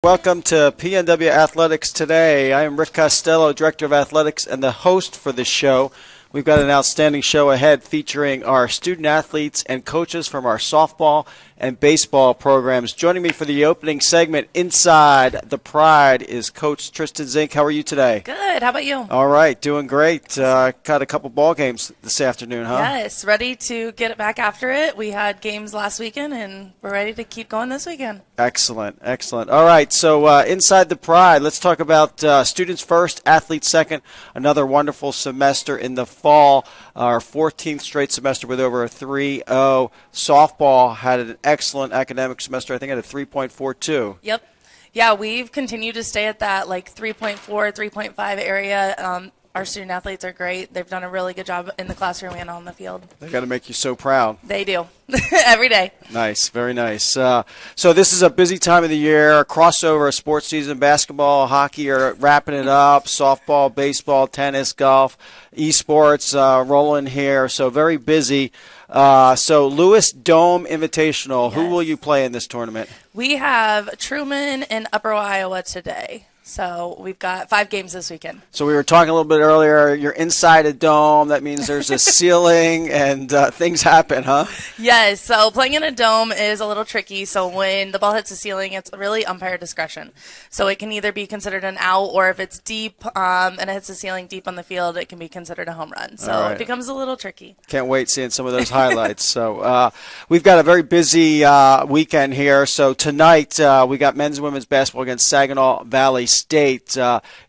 Welcome to PNW Athletics Today. I am Rick Costello, Director of Athletics and the host for this show. We've got an outstanding show ahead featuring our student athletes and coaches from our softball and baseball programs. Joining me for the opening segment, Inside the Pride, is Coach Tristan Zink. How are you today? Good. How about you? All right, doing great. Got a couple ball games this afternoon, huh? Yes, ready to get it back after it. We had games last weekend, and we're ready to keep going this weekend. Excellent, excellent. All right, so Inside the Pride, let's talk about students first, athletes second. Another wonderful semester in the fall, our 14th straight semester with over a 3.0. Softball had an excellent academic semester. I think at a 3.42. Yep. Yeah, we've continued to stay at that like 3.4, 3.5 area. Our student athletes are great. They've done a really good job in the classroom and on the field. They got to make you so proud. They do. Every day. Nice, very nice. So this is a busy time of the year, a crossover of sports season. Basketball, hockey are wrapping it up. Softball, baseball, tennis, golf, esports rolling here. So very busy. So Lewis Dome Invitational, yes. Who will you play in this tournament? We have Truman and Upper Iowa today. So we've got 5 games this weekend. So we were talking a little bit earlier. You're inside a dome. That means there's a ceiling and things happen, huh? Yes. So playing in a dome is a little tricky. So when the ball hits the ceiling, it's really umpire discretion. So it can either be considered an out, or if it's deep and it hits the ceiling deep on the field, it can be considered a home run. So It becomes a little tricky. Can't wait seeing some of those highlights. So we've got a very busy weekend here. So tonight we got men's and women's basketball against Saginaw Valley State.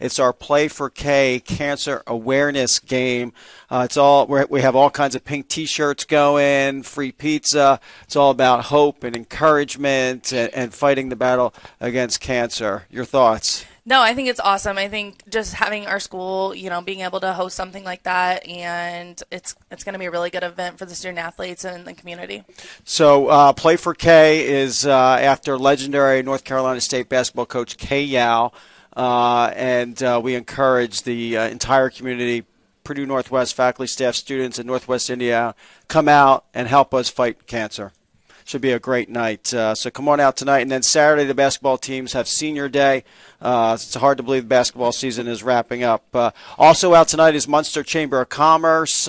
It's our Play for K cancer awareness game. We have all kinds of pink T-shirts going, free pizza. It's all about hope and encouragement and fighting the battle against cancer. Your thoughts? No, I think it's awesome. I think just having our school, being able to host something like that, and it's going to be a really good event for the student athletes and the community. So Play for K is after legendary North Carolina State basketball coach Kay Yow. And we encourage the entire community, Purdue Northwest faculty, staff, students, and Northwest Indiana, come out and help us fight cancer. Should be a great night. So come on out tonight. And then Saturday, the basketball teams have senior day. It's hard to believe the basketball season is wrapping up. Also out tonight is Munster Chamber of Commerce.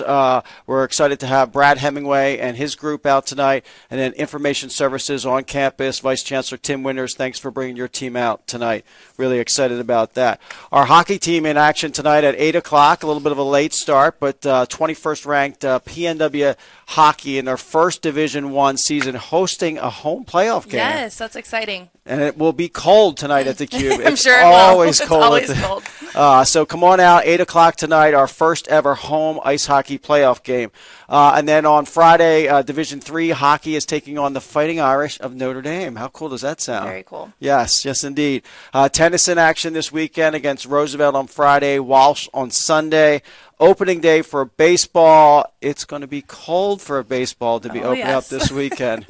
We're excited to have Brad Hemingway and his group out tonight. And then Information Services on campus. Vice Chancellor Tim Winters, thanks for bringing your team out tonight. Really excited about that. Our hockey team in action tonight at 8 o'clock. A little bit of a late start, but 21st ranked PNW Hockey in their first Division I season hosting a home playoff game. Yes, that's exciting. And it will be cold tonight at the Cube. I'm sure it always will. cold. It's always cold. So come on out, 8 o'clock tonight, our first ever home ice hockey playoff game. And then on Friday, Division III hockey is taking on the Fighting Irish of Notre Dame. How cool does that sound? Very cool. Yes, yes indeed. Tennis in action this weekend against Roosevelt on Friday, Walsh on Sunday. Opening day for baseball. It's going to be cold for baseball to be opening up this weekend.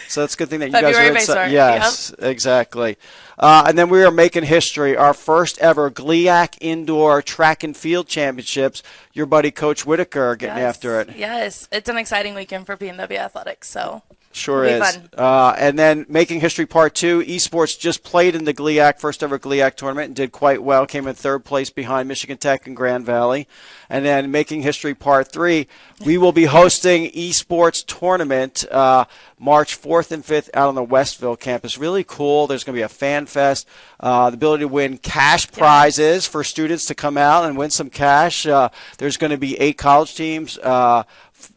So that's a good thing that you guys are excited. Yes, yep. Exactly. And then we are making history. Our first ever GLIAC Indoor Track and Field Championships. Your buddy Coach Whitaker getting after it. Yes, it's an exciting weekend for PNW Athletics. So. Sure is. And then Making History Part 2, esports just played in the GLIAC, first ever GLIAC tournament, and did quite well, came in third place behind Michigan Tech and Grand Valley. And then Making History Part 3, we will be hosting esports tournament March 4th and 5th out on the Westville campus. Really cool. There's going to be a fan fest, the ability to win cash prizes for students to come out and win some cash. There's going to be 8 college teams, a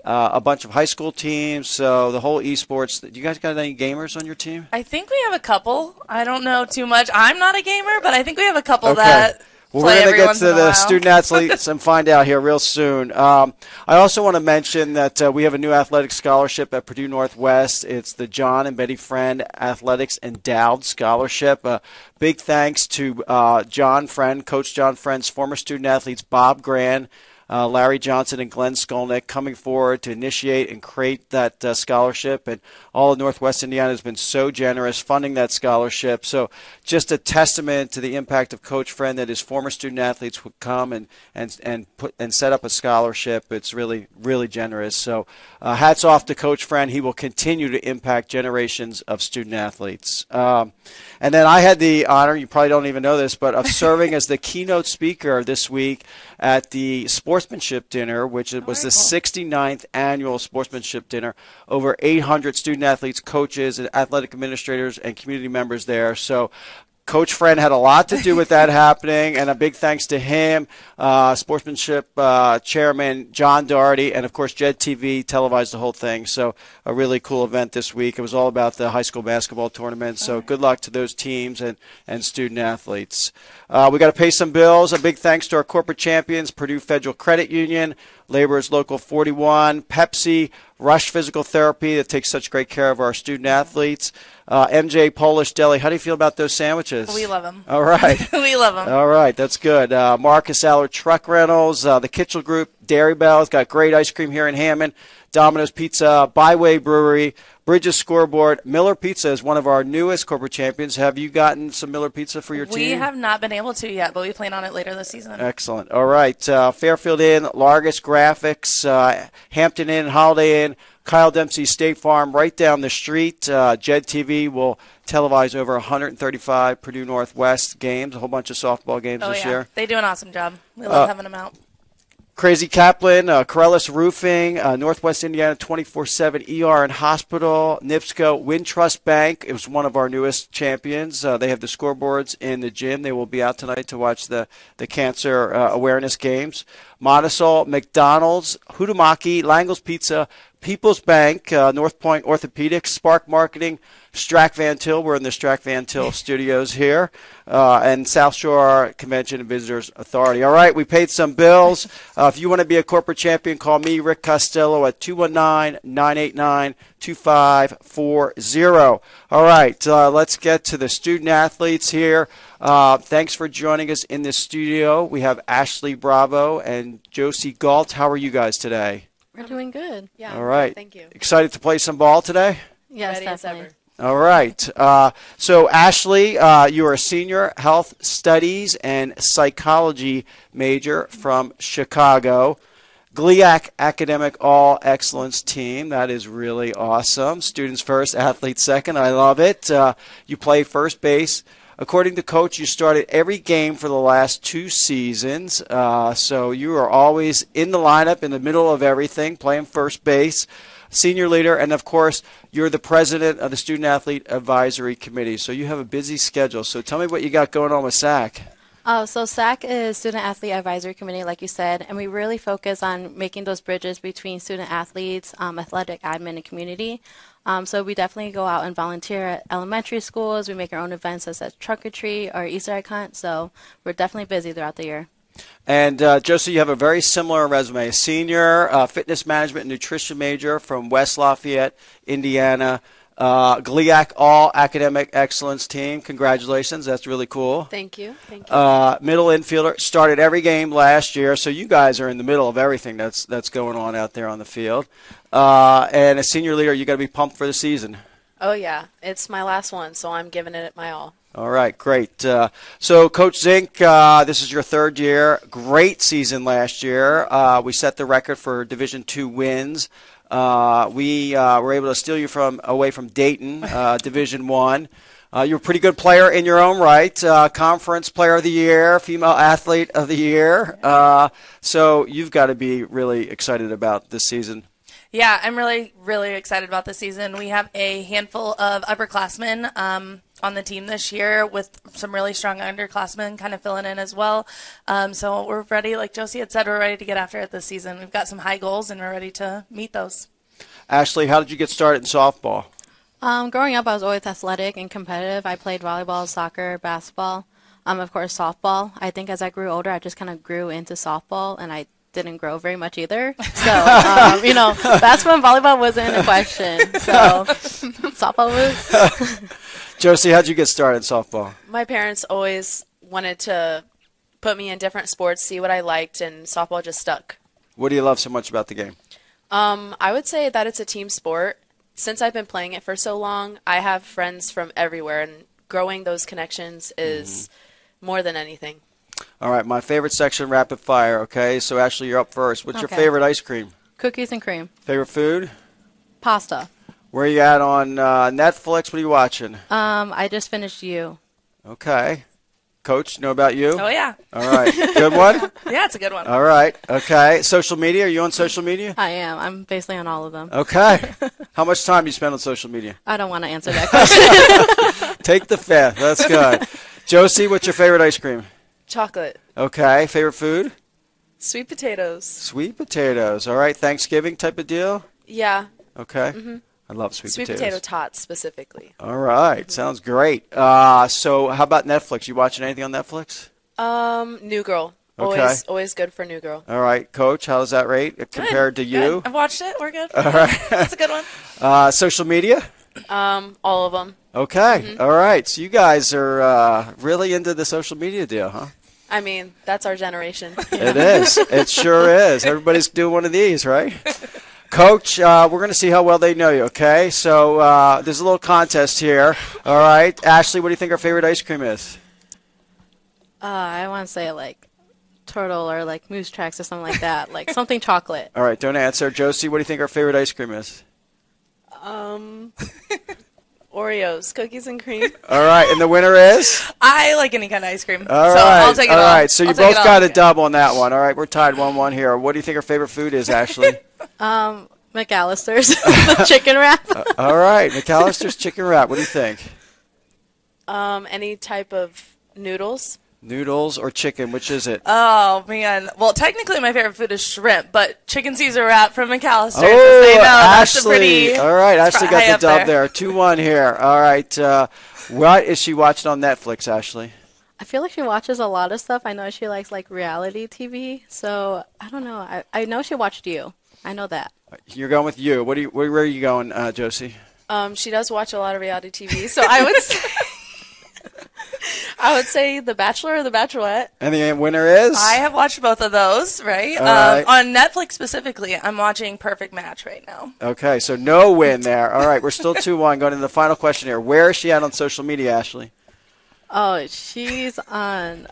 bunch of high school teams, so the whole esports. Do you guys got any gamers on your team? I think we have a couple. I don't know too much. I'm not a gamer, but I think we have a couple that well, we're going to get to the student athletes and find out here real soon. I also want to mention that we have a new athletic scholarship at Purdue Northwest. It's the John and Betty Friend Athletics Endowed Scholarship. Big thanks to John Friend, Coach John Friend's former student athletes Bob Gran, Larry Johnson and Glenn Skolnick coming forward to initiate and create that scholarship. And all of Northwest Indiana has been so generous funding that scholarship. So just a testament to the impact of Coach Friend that his former student athletes would come and set up a scholarship. It's really, really generous. So hats off to Coach Friend. He will continue to impact generations of student athletes. And then I had the honor, you probably don't even know this, but of serving as the keynote speaker this week at the Sportsmanship Dinner, which was the 69th annual Sportsmanship Dinner. Over 800 student athletes, coaches, and athletic administrators and community members there. So Coach Friend had a lot to do with that happening, and a big thanks to him, Sportsmanship Chairman John Doherty, and, of course, Jed TV televised the whole thing. So a really cool event this week. It was all about the high school basketball tournament, so good luck to those teams and student athletes. We got to pay some bills. A big thanks to our corporate champions, Purdue Federal Credit Union, Laborers Local 41, Pepsi, Rush Physical Therapy that takes such great care of our student athletes, MJ Polish Deli. How do you feel about those sandwiches? We love them. All right. We love them. All right, that's good. Marcus Allard Truck Rentals, the Kitchell Group, Dairy Bell's got great ice cream here in Hammond, Domino's Pizza, Byway Brewery, Bridges Scoreboard. Miller Pizza is one of our newest corporate champions. Have you gotten some Miller Pizza for your team? We have not been able to yet, but we plan on it later this season. Excellent. All right. Fairfield Inn, Largus Graphics, Hampton Inn, Holiday Inn, Kyle Dempsey State Farm right down the street. Jed TV will televise over 135 Purdue Northwest games, a whole bunch of softball games this year. They do an awesome job. We love having them out. Crazy Kaplan, Corellis Roofing, Northwest Indiana 24/7 ER and Hospital, NIPSCO, Wintrust Bank. It was one of our newest champions. They have the scoreboards in the gym. They will be out tonight to watch the cancer awareness games. Modisol, McDonald's, Hudumaki, Langle's Pizza, People's Bank, North Point Orthopedics, Spark Marketing, Strack Van Til. We're in the Strack Van Til studios here, and South Shore Convention and Visitors Authority. All right, we paid some bills. If you want to be a corporate champion, call me, Rick Costello, at 219-989-2540. All right, let's get to the student athletes here. Thanks for joining us in the studio. We have Ashley Bravo and Josie Galt. How are you guys today? We're doing good. Yeah. All right. Thank you. Excited to play some ball today? Yes, Ready as definitely. ever. All right. So, Ashley, you are a senior health studies and psychology major from Chicago. GLIAC Academic All Excellence Team. That is really awesome. Students first, athletes second. I love it. You play first base. According to Coach, you started every game for the last 2 seasons. So you are always in the lineup, in the middle of everything, playing first base. Senior leader, and of course, you're the president of the Student Athlete Advisory Committee. So you have a busy schedule. So tell me what you got going on with SAC. So SAC is Student Athlete Advisory Committee, like you said, and we really focus on making those bridges between student athletes, athletic admin, and community. So we definitely go out and volunteer at elementary schools. We make our own events such as Trunk or Treat or Easter egg hunt. So we're definitely busy throughout the year. And Josie, you have a very similar resume. Senior fitness management and nutrition major from West Lafayette, Indiana. GLIAC All Academic Excellence Team. Congratulations. That's really cool. Thank you. Thank you. Middle infielder. Started every game last year. So you guys are in the middle of everything that's going on out there on the field. And a senior leader, you got to be pumped for the season. Oh, yeah. It's my last one, so I'm giving it my all. All right, great. So, Coach Zink, this is your 3rd year. Great season last year. We set the record for Division II wins. We were able to steal you away from Dayton, Division I. You're a pretty good player in your own right. Conference Player of the Year, Female Athlete of the Year. So you've got to be really excited about this season. Yeah, I'm really, really excited about this season. We have a handful of upperclassmen on the team this year with some really strong underclassmen kind of filling in as well. So we're ready, like Josie had said, we're ready to get after it this season. We've got some high goals, and we're ready to meet those. Ashley, how did you get started in softball? Growing up, I was always athletic and competitive. I played volleyball, soccer, basketball, of course, softball. I think as I grew older, I just kind of grew into softball, and I didn't grow very much either. So, basketball and volleyball wasn't a question. So, softball was. Josie, how'd you get started in softball? My parents always wanted to put me in different sports, see what I liked, and softball just stuck. What do you love so much about the game? I would say that it's a team sport. Since I've been playing it for so long, I have friends from everywhere, and growing those connections is more than anything. All right, my favorite section, rapid fire, okay? So, Ashley, you're up first. What's your Okay. favorite ice cream? Cookies and cream. Favorite food? Pasta. Where are you at on Netflix? What are you watching? I just finished You. Okay. Coach, know about you? Oh yeah, All right. Good one? yeah, it's a good one. All right. Okay. Social media? Are you on social media? I am. I'm basically on all of them. Okay. How much time do you spend on social media? I don't want to answer that question. Take the fifth. That's good. Josie, what's your favorite ice cream? Chocolate. Okay. Favorite food? Sweet potatoes. Sweet potatoes. All right. Thanksgiving type of deal? Yeah. Okay. I love sweet Sweet potatoes. potato tots specifically. All right. Sounds great. So how about Netflix? You watching anything on Netflix? New Girl. Okay. Always good for New Girl. All right. Coach, how does that rate compared to you? Good. I've watched it. We're good. All right, that's a good one. Social media? All of them. Okay. All right. So you guys are really into the social media deal, huh? I mean, that's our generation. It is. It sure is. Everybody's doing one of these, right? Coach, we're going to see how well they know you, okay? So there's a little contest here. All right. Ashley, what do you think our favorite ice cream is? I want to say like turtle or like moose tracks or something like that. Like something chocolate. All right. Don't answer. Josie, what do you think our favorite ice cream is? Oreos, cookies and cream. All right. And the winner is? I like any kind of ice cream, All so right. I'll take it all all. right. So you I'll take both it all. got a dub on that one. All right. We're tied 1-1 here. What do you think our favorite food is, Ashley? McAllister's the chicken wrap. All right. McAllister's chicken wrap. What do you think? Any type of noodles. Noodles or chicken? Which is it? Oh man! Well, technically my favorite food is shrimp, but chicken Caesar wrap from McAllister's. Oh, They know that's a Ashley. pretty. All right, it's Ashley high got up the dub there. 2-1 here. All right. What is she watching on Netflix, Ashley? I feel like she watches a lot of stuff. I know she likes like reality TV. So I don't know. I know she watched You. I know that. You're going with you. Where are you going, Josie? She does watch a lot of reality TV, so I would say, I would say The Bachelor or The Bachelorette. And the winner is? I have watched both of those, right? All right. On Netflix specifically, I'm watching Perfect Match right now. Okay, so no win there. All right, we're still 2-1. Going to the final question here. Where is she at on social media, Ashley? Oh, she's on.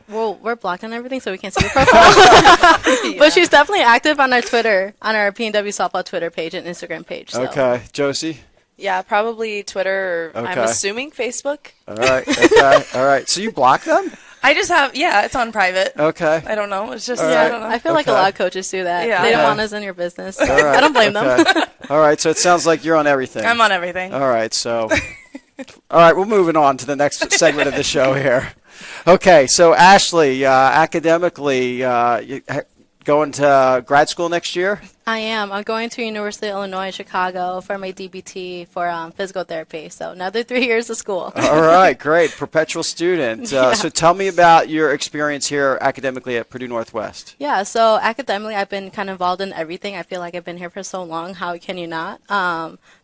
We're blocked on everything, so we can't see the profile. But she's definitely active on our Twitter, on our PNW Softball Twitter page and Instagram page. So. Okay, Josie? Yeah, probably Twitter or I'm Okay. assuming Facebook. All right, okay, all right. So you block them? I just have, it's on private. Okay. I don't know. It's just, All I right. don't know. I feel like a Okay. lot of coaches do that. Yeah. They don't Okay. want us in your business. So All right, I don't blame them. okay. All right, so it sounds like you're on everything. I'm on everything. All right, so. All right, we're moving on to the next segment of the show here. Okay, so Ashley, academically, you going to grad school next year? I am. I'm going to University of Illinois Chicago for my DBT for physical therapy. So another 3 years of school. All right, great. Perpetual student. So tell me about your experience here academically at Purdue Northwest. Yeah, so academically, I've been kind of involved in everything. I feel like I've been here for so long. How can you not?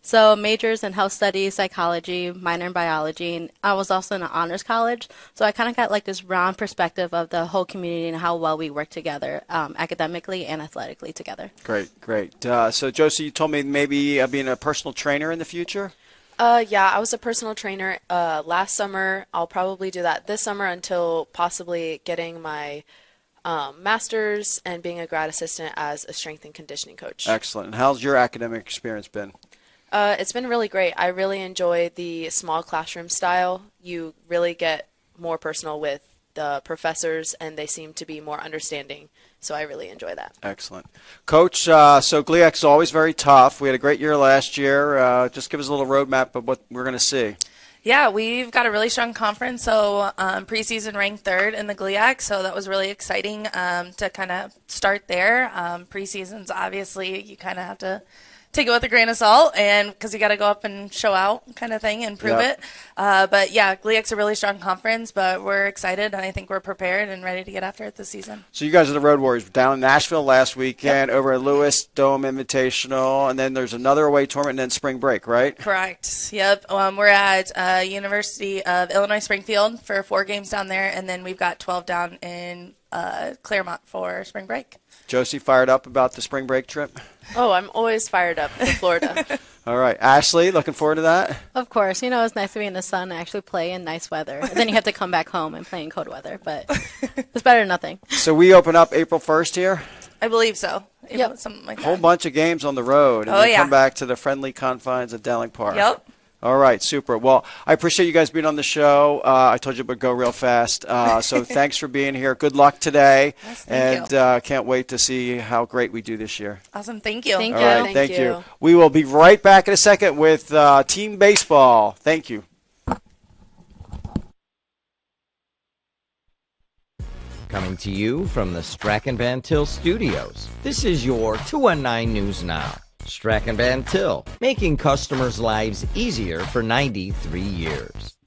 So majors in health studies, psychology, minor in biology, and I was also in an honors college. So I kind of got like this round perspective of the whole community and how well we work together, academically and athletically together. Great, great. So Josie, you told me maybe being a personal trainer in the future? Yeah, I was a personal trainer last summer. I'll probably do that this summer until possibly getting my master's and being a grad assistant as a strength and conditioning coach. Excellent. And how's your academic experience been? It's been really great. I really enjoy the small classroom style. You really get more personal with the professors, and they seem to be more understanding. So I really enjoy that. Excellent. Coach, so GLIAC is always very tough. We had a great year last year. Just give us a little roadmap of what we're going to see. Yeah, we've got a really strong conference. So preseason ranked third in the GLIAC, so that was really exciting to kind of start there. Preseason's obviously you kind of have to take it with a grain of salt, and because you got to go up and show out kind of thing and prove Yep. it. But yeah, GLIAC's a really strong conference, but we're excited, and I think we're prepared and ready to get after it this season. So you guys are the Road Warriors down in Nashville last weekend, over at Lewis Dome Invitational, and then there's another away tournament and then spring break, right? Correct. Yep. We're at University of Illinois Springfield for 4 games down there, and then we've got 12 down in Claremont for spring break. Josie fired up about the spring break trip? Oh, I'm always fired up for Florida. All right. Ashley, looking forward to that? Of course, it's nice to be in the sun and actually play in nice weather. And then you have to come back home and play in cold weather, but it's better than nothing. So we open up April 1st here? I believe so. Yep. Something like Whole that. bunch of games on the road, and Oh, then yeah. come back to the friendly confines of Dowling Park. Yep. All right, super. Well, I appreciate you guys being on the show. I told you it would go real fast. So thanks for being here. Good luck today. Yes, thank and can't wait to see how great we do this year. Awesome. Thank you. Thank All you. right, Thank thank you. you. We will be right back in a second with team baseball. Thank you. Coming to you from the Strachan Van Til studios, this is your 219 News Now. Strachan Van Til, making customers' lives easier for 93 years.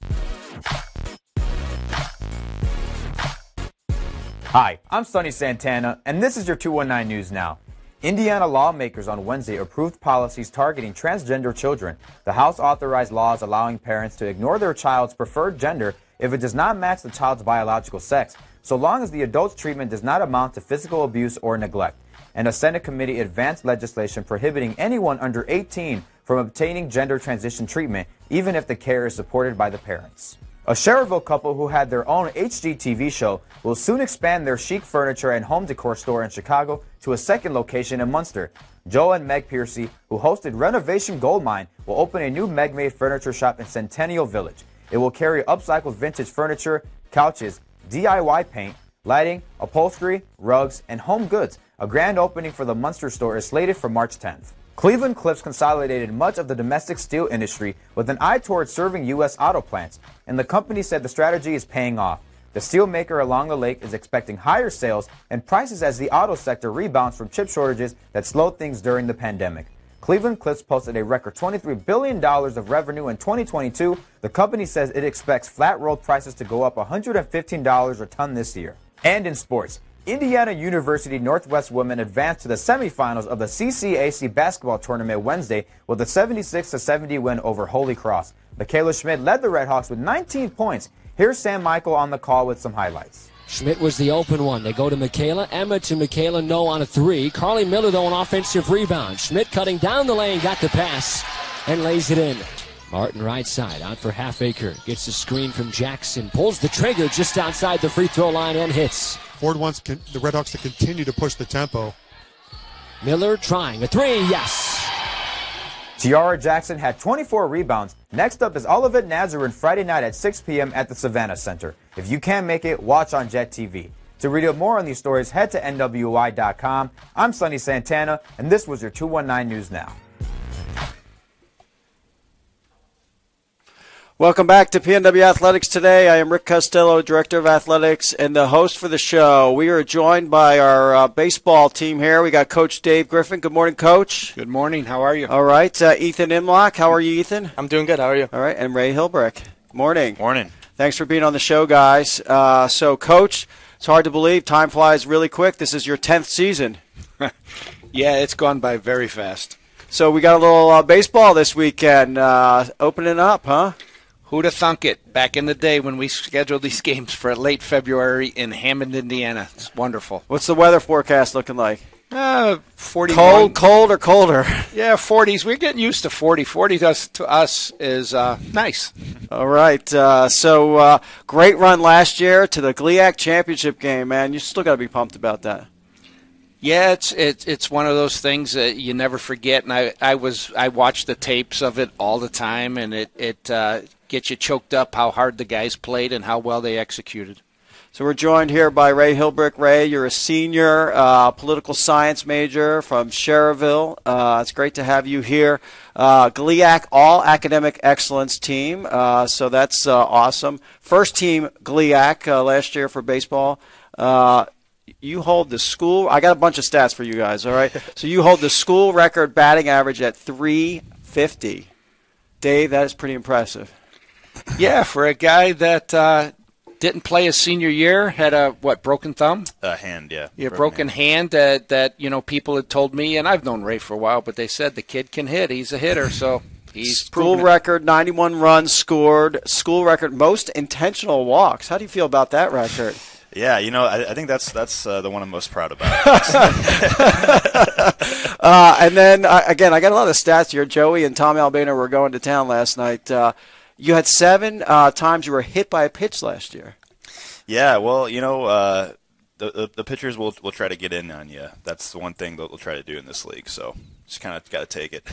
Hi, I'm Sonny Santana, and this is your 219 News Now. Indiana lawmakers on Wednesday approved policies targeting transgender children. The House authorized laws allowing parents to ignore their child's preferred gender if it does not match the child's biological sex, so long as the adult's treatment does not amount to physical abuse or neglect. And a Senate committee advanced legislation prohibiting anyone under 18 from obtaining gender transition treatment, even if the care is supported by the parents. A Schererville couple who had their own HGTV show will soon expand their chic furniture and home decor store in Chicago to a second location in Munster. Joe and Meg Piercy, who hosted Renovation Goldmine, will open a new Meg-made furniture shop in Centennial Village. It will carry upcycled vintage furniture, couches, DIY paint, lighting, upholstery, rugs, and home goods. A grand opening for the Munster store is slated for March 10th. Cleveland Cliffs consolidated much of the domestic steel industry with an eye towards serving U.S. auto plants, and the company said the strategy is paying off. The steel maker along the lake is expecting higher sales and prices as the auto sector rebounds from chip shortages that slowed things during the pandemic. Cleveland Cliffs posted a record $23 billion of revenue in 2022. The company says it expects flat-rolled prices to go up $115 a ton this year. And in sports, Indiana University Northwest women advanced to the semifinals of the CCAC basketball tournament Wednesday with a 76-70 win over Holy Cross. Michaela Schmidt led the Redhawks with 19 points. Here's Sam Michael on the call with some highlights. Schmidt was the open one. They go to Michaela. Emma to Michaela. No on a 3. Carly Miller, though, an offensive rebound. Schmidt cutting down the lane, got the pass, and lays it in. Martin right side, out for Halfacre. Gets the screen from Jackson. Pulls the trigger just outside the free throw line and hits. Ford wants the Redhawks to continue to push the tempo. Miller trying a 3. Yes. Tiara Jackson had 24 rebounds. Next up is Olivet Nazarene Friday night at 6 p.m. at the Savannah Center. If you can't make it, watch on Jet TV. To read more on these stories, head to NWI.com. I'm Sonny Santana, and this was your 219 News Now. Welcome back to PNW Athletics Today. I am Rick Costello, Director of Athletics, and the host for the show. We are joined by our baseball team here. We got Coach Dave Griffin. Good morning, Coach. Good morning. How are you? All right. Ethan Imlock. How are you, Ethan? I'm doing good. How are you? All right. And Ray Hilbrick. Morning. Morning. Thanks for being on the show, guys. So, Coach, it's hard to believe. Time flies really quick. This is your 10th season. Yeah, it's gone by very fast. So we got a little baseball this weekend opening up, huh? Who'd have thunk it back in the day when we scheduled these games for late February in Hammond, Indiana. It's wonderful. What's the weather forecast looking like? 41. Cold or colder? Yeah, 40s. We're getting used to 40. 40 to us is nice. All right. So great run last year to the GLIAC championship game, man. You still got to be pumped about that. Yeah, it's one of those things that you never forget. And I watched the tapes of it all the time, and it gets you choked up how hard the guys played and how well they executed. So we're joined here by Ray Hilbrick. Ray, you're a senior political science major from Schererville. It's great to have you here. GLIAC, all academic excellence team. So that's awesome. First team GLIAC last year for baseball. You hold the school. I got a bunch of stats for you guys. All right. So you hold the school record batting average at 350. Dave, that is pretty impressive. Yeah, for a guy that didn't play his senior year, had a broken thumb? Hand, yeah. Yeah, broken hand that people had told me, and I've known Ray for a while, but they said the kid can hit. He's a hitter, so he's school record 91 runs scored. School record most intentional walks. How do you feel about that record? Yeah, I think that's the one I'm most proud about. And then again, I got a lot of stats here. Joey and Tommy Albano were going to town last night. You had 7 times you were hit by a pitch last year. Yeah, well, the pitchers will try to get in on you. That's the one thing that they'll try to do in this league. So just kind of got to take it.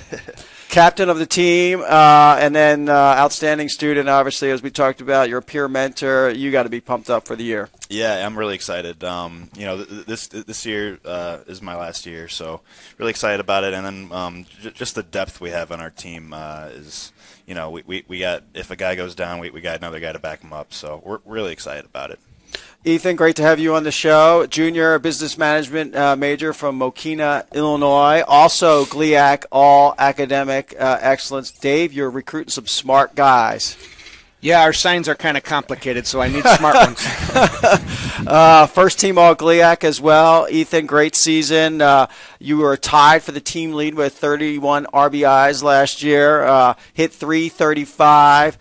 Captain of the team, and then outstanding student, obviously, as we talked about. You're a peer mentor. You got to be pumped up for the year. Yeah, I'm really excited. This year is my last year, so really excited about it. And then just the depth we have on our team is, we got, if a guy goes down, we got another guy to back him up. So we're really excited about it. Ethan, great to have you on the show. Junior business management major from Mokina, Illinois. Also, GLIAC, all academic excellence. Dave, you're recruiting some smart guys. Yeah, our signs are kind of complicated, so I need smart ones. First team all GLIAC as well. Ethan, great season. You were tied for the team lead with 31 RBIs last year. Hit 335,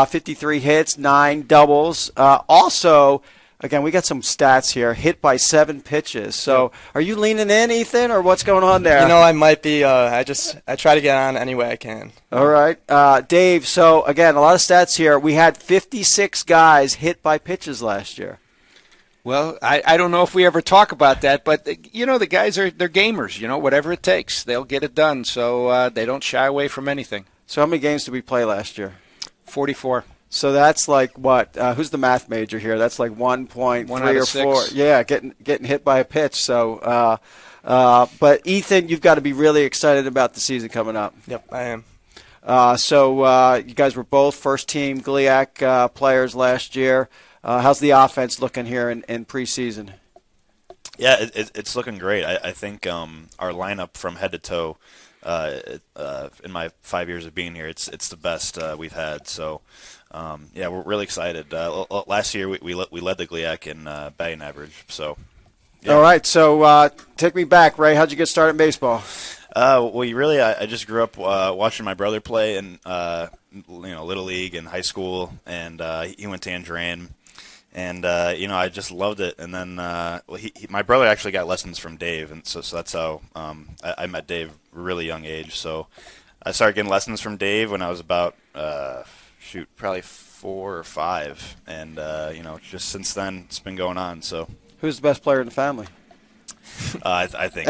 53 hits, 9 doubles. Also, again, we got some stats here. Hit by 7 pitches. So, are you leaning in, Ethan, or what's going on there? I might be. I try to get on any way I can. All right, Dave. So again, a lot of stats here. We had 56 guys hit by pitches last year. Well, I don't know if we ever talk about that, but the guys they're gamers. Whatever it takes, they'll get it done. So they don't shy away from anything. So how many games did we play last year? 44. So that's like what? Who's the math major here? That's like 1.3 or 4. Yeah, getting hit by a pitch. So, but Ethan, you've got to be really excited about the season coming up. Yep, I am. So you guys were both first-team GLIAC players last year. How's the offense looking here in preseason? Yeah, it's looking great. I think our lineup from head to toe, in my 5 years of being here, it's the best we've had. So. Yeah, we're really excited. Last year we led the GLIAC in batting average. So, yeah. All right. So take me back, Ray. How'd you get started in baseball? I just grew up watching my brother play in Little League and high school, and he went to Andran, and I just loved it. And then my brother actually got lessons from Dave, and so that's how I met Dave at a really young age. So I started getting lessons from Dave when I was about probably 4 or 5, and just since then it's been going on. So, who's the best player in the family? I think.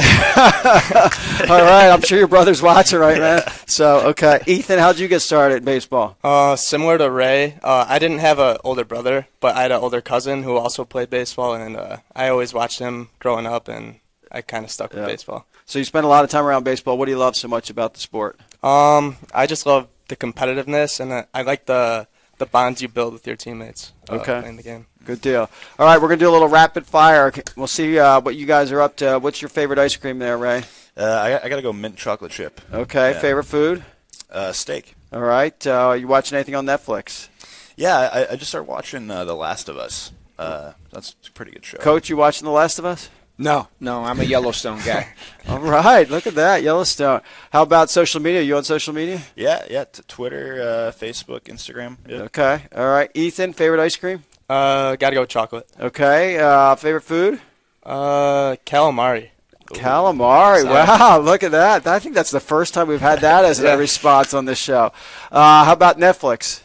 All right, I'm sure your brother's watching right now. So, okay, Ethan, how'd you get started in baseball? Similar to Ray, I didn't have an older brother, but I had an older cousin who also played baseball, and I always watched him growing up, and I kind of stuck with baseball. So you spent a lot of time around baseball. What do you love so much about the sport? I just love the competitiveness, and I like the bonds you build with your teammates in the game. Good deal. All right, we're going to do a little rapid fire. We'll see what you guys are up to. What's your favorite ice cream there, Ray? I got to go mint chocolate chip. Okay, yeah. Favorite food? Steak. All right. You watching anything on Netflix? Yeah, I just started watching The Last of Us. That's a pretty good show. Coach, you watching The Last of Us? No, I'm a Yellowstone guy. All right, look at that, Yellowstone. How about social media? You on social media? Yeah, Twitter, Facebook, Instagram. Yeah. Okay, all right. Ethan, favorite ice cream? Gotta go with chocolate. Okay, favorite food? Calamari. Calamari, wow, look at that. I think that's the first time we've had that as a response on this show. How about Netflix?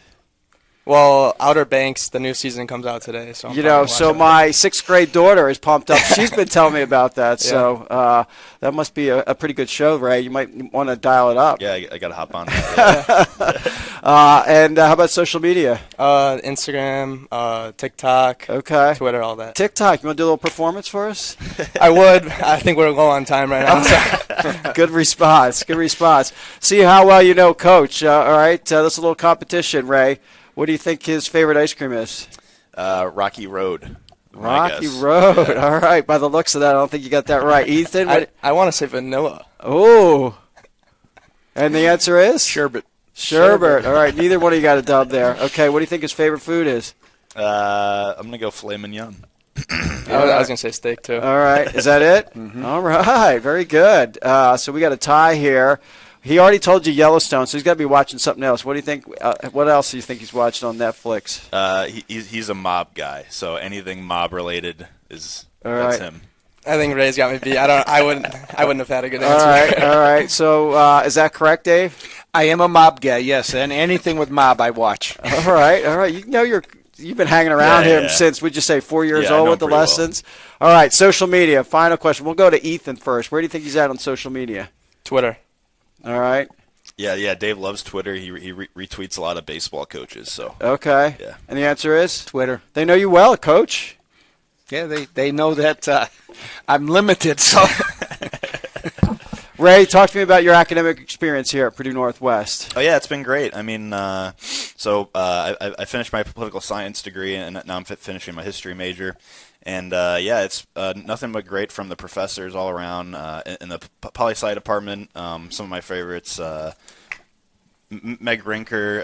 Well, Outer Banks, the new season comes out today. So my 6th grade daughter is pumped up. She's been telling me about that. Yeah. So that must be a pretty good show, Ray. You might want to dial it up. Yeah, I got to hop on that. And how about social media? Instagram, TikTok, Twitter, all that. TikTok, you want to do a little performance for us? I would. I think we're low on time right now. So. Good response. See how well you know Coach. All right, that's a little competition, Ray. What do you think his favorite ice cream is? Rocky Road. Rocky Road. Yeah. All right. By the looks of that, I don't think you got that right. Ethan? I want to say vanilla. Oh. And the answer is? Sherbet. Sherbet. All right. Neither one of you got a dub there. Okay. What do you think his favorite food is? I'm going to go filet mignon. I was going to say steak, too. All right. Is that it? Mm-hmm. All right. Very good. So we got a tie here. He already told you Yellowstone, so he's got to be watching something else. What do you think? What else do you think he's watching on Netflix? He's a mob guy, so anything mob related that's right. him. I think Ray's got me beat. I wouldn't have had a good answer. All right. All right. So is that correct, Dave? I am a mob guy, yes, and anything with mob I watch. All right. All right. You know you've been hanging around him since, would you say, 4 years old with the lessons? Well. All right. Social media. Final question. We'll go to Ethan first. Where do you think he's at on social media? Twitter. All right. Yeah. Dave loves Twitter. He retweets a lot of baseball coaches. So. Okay. Yeah. And the answer is Twitter. They know you well, Coach. Yeah, they know that I'm limited. So. Ray, talk to me about your academic experience here at Purdue Northwest. Oh yeah, it's been great. I mean, I finished my political science degree, and now I'm finishing my history major. And it's nothing but great from the professors all around. In the poli-sci department, some of my favorites, Meg Rinker,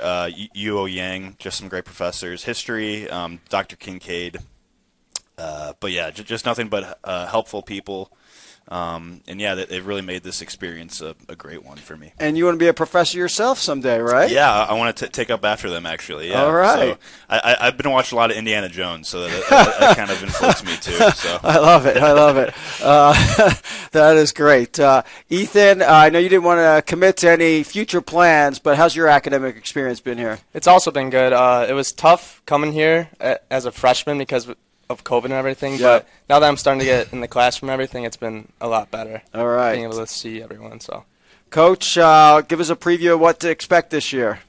Yuo Yang, just some great professors. History, Dr. Kincaid. But yeah, just nothing but helpful people. It really made this experience a great one for me. And you want to be a professor yourself someday, right? Yeah, I want to take up after them, actually. Yeah. All right. So I've been watching a lot of Indiana Jones, so that kind of influenced me, too. So. I love it. That is great. Ethan, I know you didn't want to commit to any future plans, but how's your academic experience been here? It's also been good. It was tough coming here as a freshman because of COVID and everything, but now that I'm starting to get in the classroom and everything, it's been a lot better. All right. Being able to see everyone. So, Coach, give us a preview of what to expect this year.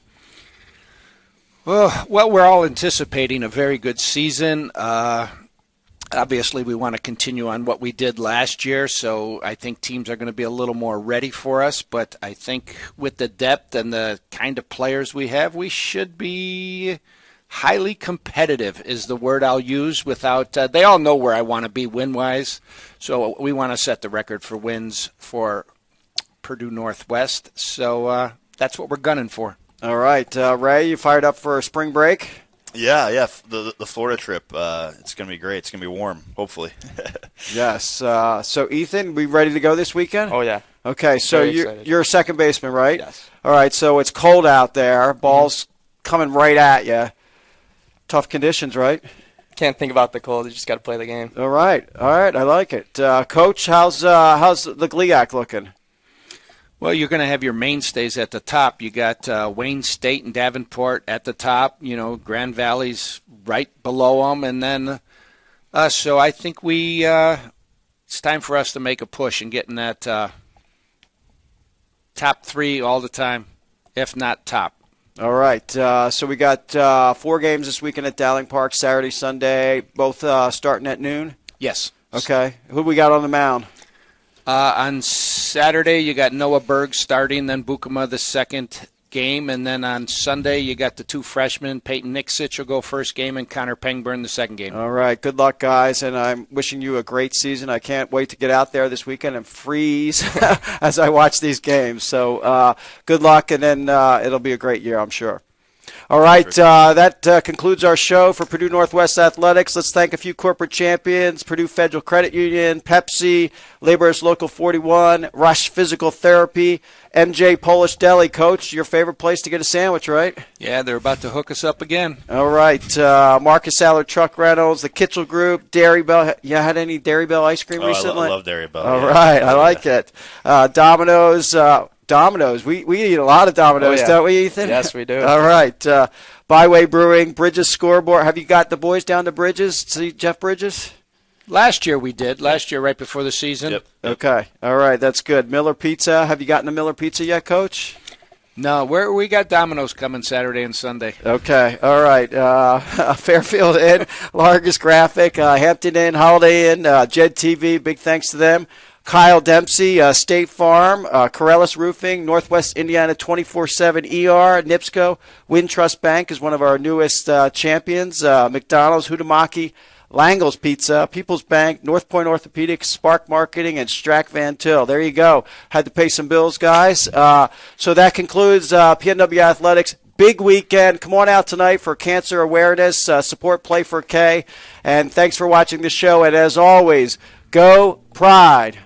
Well, we're all anticipating a very good season. Obviously, we want to continue on what we did last year, so I think teams are going to be a little more ready for us. But I think with the depth and the kind of players we have, we should be highly competitive is the word I'll use. Without they all know where I want to be win-wise, so we want to set the record for wins for Purdue Northwest. So that's what we're gunning for. All right, Ray, you fired up for spring break? Yeah. The Florida trip, it's going to be great. It's going to be warm, hopefully. Yes. So, Ethan, we ready to go this weekend? Oh, yeah. Okay, so you're a second baseman, right? Yes. All right, so it's cold out there. Ball's coming right at you. Tough conditions, right? Can't think about the cold. You just got to play the game. All right. I like it. Coach, how's the GLIAC looking? Well, you're going to have your mainstays at the top. You got Wayne State and Davenport at the top. You know, Grand Valley's right below them, and then so I think it's time for us to make a push and get in that top three all the time, if not top. All right. So we got 4 games this weekend at Dowling Park, Saturday, Sunday, both starting at noon? Yes. Okay. Who we got on the mound? On Saturday, you got Noah Berg starting, then Bukuma the second game, and then on Sunday, you got the 2 freshmen. Peyton Nixich will go first game, and Connor Pengburn the second game. All right. Good luck, guys, and I'm wishing you a great season. I can't wait to get out there this weekend and freeze as I watch these games. So good luck, and then it'll be a great year, I'm sure. All right, that concludes our show for Purdue Northwest Athletics. Let's thank a few corporate champions: Purdue Federal Credit Union, Pepsi, Laborers Local 41, Rush Physical Therapy, MJ Polish Deli. Coach, your favorite place to get a sandwich, right? Yeah, they're about to hook us up again. All right, Marcus Allard Truck Rentals, the Kitchell Group, Dairy Bell. You had any Dairy Bell ice cream recently? I love Dairy Bell. All right, I like it. Domino's. Domino's. We eat a lot of Domino's, don't we, Ethan? Yes, we do. All right. Byway Brewing, Bridges Scoreboard. Have you got the boys down to Bridges? See Jeff Bridges? Last year we did. Last year right before the season. Yep. Okay. All right. That's good. Miller Pizza. Have you gotten to Miller Pizza yet, Coach? No. We got Domino's coming Saturday and Sunday. Okay. All right. Fairfield Inn, Largus Graphic, Hampton Inn, Holiday Inn, Jed TV. Big thanks to them. Kyle Dempsey, State Farm, Corellis Roofing, Northwest Indiana 24/7 ER, NIPSCO, Wintrust Bank is one of our newest champions, McDonald's, Hutamaki, Langle's Pizza, People's Bank, North Point Orthopedics, Spark Marketing, and Strack Van Til. There you go. Had to pay some bills, guys. So that concludes PNW Athletics. Big weekend. Come on out tonight for cancer awareness. Support Play for K. And thanks for watching the show. And as always, go Pride.